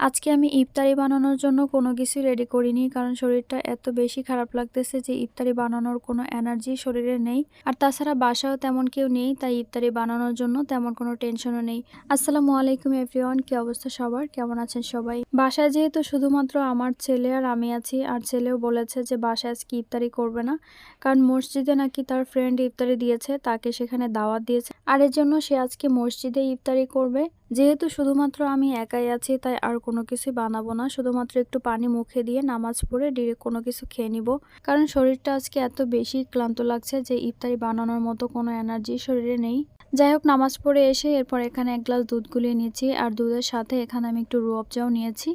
আজকে আমি ইফতারি বানানোর জন্য কোনো কিছু রেডি করিনি, কারণ শরীরটা এত বেশি খারাপ লাগতেছে যে ইফতারি বানানোর কোনো এনার্জি শরীরে নেই। আর তাছাড়া বাসায়ও তেমন কেউ নেই, তাই ইফতারি বানানোর জন্য তেমন কোনো টেনশনও নেই। আসসালামু আলাইকুম এভরিওয়ান, কি অবস্থা সবার, কেমন আছেন সবাই? বাসায় যেহেতু শুধুমাত্র আমার ছেলে আর আমি আছি, আর ছেলেও বলেছে যে বাসায় আজকে ইফতারি করবে না, কারণ মসজিদে নাকি তার ফ্রেন্ড ইফতারি দিয়েছে, তাকে সেখানে দাওয়াত দিয়েছে, আর এর জন্য সে আজকে মসজিদে ইফতারি করবে। যেহেতু শুধুমাত্র আমি একাই আছি, তাই আর কোনো কিছুই বানাবো না, শুধুমাত্র একটু পানি মুখে দিয়ে নামাজ পড়ে ডিরেক্ট কোনো কিছু খেয়ে নিব, কারণ শরীরটা আজকে এত বেশি ক্লান্ত লাগছে যে ইফতারি বানানোর মতো কোনো এনার্জি শরীরে নেই। যাই হোক, নামাজ পড়ে এসে এরপর এখানে এক গ্লাস দুধ গুলিয়ে নিয়েছি, আর দুধের সাথে এখানে আমি একটু রুয়াবজাও নিয়েছি।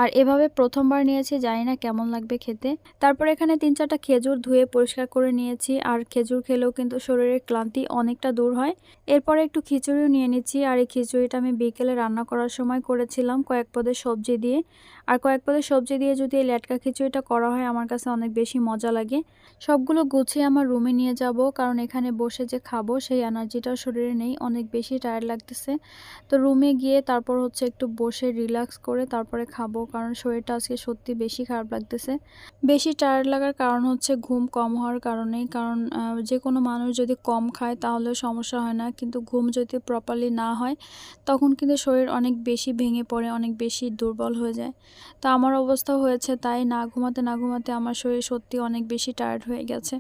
আর এভাবে প্রথমবার নিয়েছি, জানি না কেমন লাগবে খেতে। তারপর এখানে 3-4টা খেজুর ধুয়ে পরিষ্কার করে নিয়েছি, আর খেজুর খেলেও কিন্তু শরীরের ক্লান্তি অনেকটা দূর হয়। এরপরে একটু খিচুড়িও নিয়ে নিচ্ছি, আর এই খিচুড়িটা আমি বিকেলে রান্না করার সময় করেছিলাম কয়েক পদের সবজি দিয়ে। আর কয়েক পদের সবজি দিয়ে যদি এই লেটকা খিচুড়িটা করা হয়, আমার কাছে অনেক বেশি মজা লাগে। সবগুলো গুছিয়ে আমার রুমে নিয়ে যাব, কারণ এখানে বসে যে খাবো সেই এনার্জিটাও শরীরে নেই, অনেক বেশি টায়ার্ড লাগতেছে। তো রুমে গিয়ে তারপর হচ্ছে একটু বসে রিল্যাক্স করে তারপরে খাবো, কারণ শরীরটা আজকে সত্যি বেশি খারাপ লাগতেছে। বেশি টায়ার্ড লাগার কারণ হচ্ছে ঘুম কম হওয়ার কারণেই, কারণ যে কোনো মানুষ যদি কম খায় তাহলে সমস্যা হয় না, কিন্তু ঘুম যদি প্রপারলি না হয় তখন কিন্তু শরীর অনেক বেশি ভেঙে পড়ে, অনেক বেশি দুর্বল হয়ে যায়। তো আমার অবস্থা হয়েছে তাই, না ঘুমাতে না ঘুমাতে আমার শরীর সত্যি অনেক বেশি টায়ার্ড হয়ে গেছে।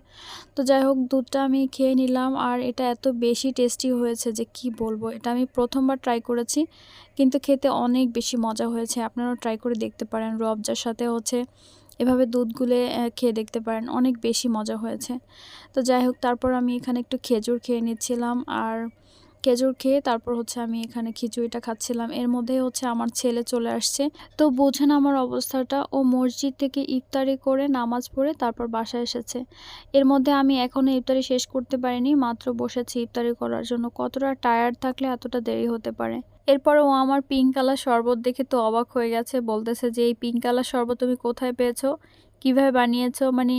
তো যাই হোক, দুধটা আমি খেয়ে নিলাম, আর এটা এত বেশি টেস্টি হয়েছে যে কি বলবো। এটা আমি প্রথমবার ট্রাই করেছি, কিন্তু খেতে অনেক বেশি মজা হয়েছে। আপনারাও ট্রাই করে দেখতে পারেন, রুয়াবজার সাথে হচ্ছে এভাবে দুধ গুলে খেয়ে দেখতে পারেন, অনেক বেশি মজা হয়েছে। তো যাই হোক, তারপর আমি এখানে একটু খেজুর খেয়ে নিচ্ছিলাম, আর খেজুর খেয়ে তারপর হচ্ছে আমি এখানে খিচুড়িটা খাচ্ছিলাম। এর মধ্যেই হচ্ছে আমার ছেলে চলে আসছে। তো বোঝেন আমার অবস্থাটা, ও মসজিদ থেকে ইফতারি করে নামাজ পড়ে তারপর বাসায় এসেছে। এর মধ্যে আমি এখনো ইফতারি শেষ করতে পারিনি, মাত্র বসেছি ইফতারি করার জন্য। কতটা টায়ার্ড থাকলে এতটা দেরি হতে পারে। এরপরে ও আমার পিঙ্ক কালার শরবত দেখে তো অবাক হয়ে গেছে, বলতেছে যে এই পিঙ্ক কালার শরবত তুমি কোথায় পেয়েছো, কিভাবে বানিয়েছো, মানে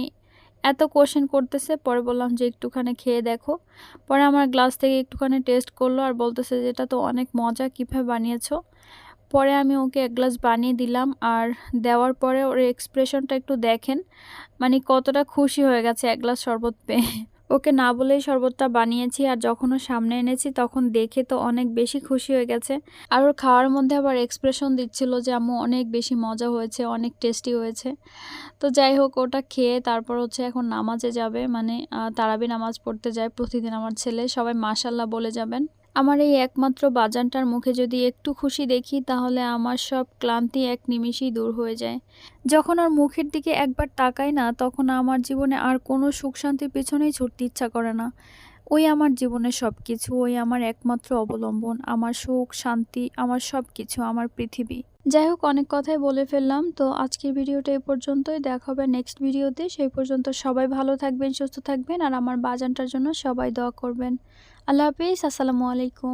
এত কোশ্চেন করতেছে। পরে বললাম যে একটুখানি খেয়ে দেখো। পরে আমার গ্লাস থেকে একটুখানি টেস্ট করলো, আর বলতেছে যে এটা তো অনেক মজা, কীভাবে বানিয়েছো। পরে আমি ওকে এক গ্লাস বানিয়ে দিলাম, আর দেওয়ার পরে ওর এক্সপ্রেশনটা একটু দেখেন, মানে কতটা খুশি হয়ে গেছে এক গ্লাস শরবত পেয়ে। ওকে না বলেই শরবতটা বানিয়েছি, আর যখন ও সামনে এনেছি তখন দেখে তো অনেক বেশি খুশি হয়ে গেছে। আর ওর খাওয়ার মধ্যে আবার এক্সপ্রেশন দিচ্ছিল যে আম্মু অনেক বেশি মজা হয়েছে, অনেক টেস্টি হয়েছে। তো যাই হোক, ওটা খেয়ে তারপর হচ্ছে এখন নামাজে যাবে, মানে তারাবি নামাজ পড়তে যায় প্রতিদিন আমার ছেলে। সবাই মাশাল্লাহ বলে যাবেন। আমার এই একমাত্র বাজানটার মুখে যদি একটু খুশি দেখি, তাহলে আমার সব ক্লান্তি এক নিমিষেই দূর হয়ে যায়। যখন ওর মুখের দিকে একবার তাকাই না, তখন আমার জীবনে আর কোনো সুখ শান্তির পেছনেই ছুটতে ইচ্ছা করে না। ওই আমার জীবনের সব কিছু, ওই আমার একমাত্র অবলম্বন, আমার সুখ শান্তি, আমার সব কিছু, আমার পৃথিবী। যাই হোক, অনেক কথাই বলে ফেললাম। তো আজকের ভিডিওটা এই পর্যন্তই, দেখা হবে নেক্সট ভিডিওতে। সেই পর্যন্ত সবাই ভালো থাকবেন, সুস্থ থাকবেন, আর আমার বাজানটার জন্য সবাই দোয়া করবেন। আল্লাহ হাফিজ, আসসালামু আলাইকুম।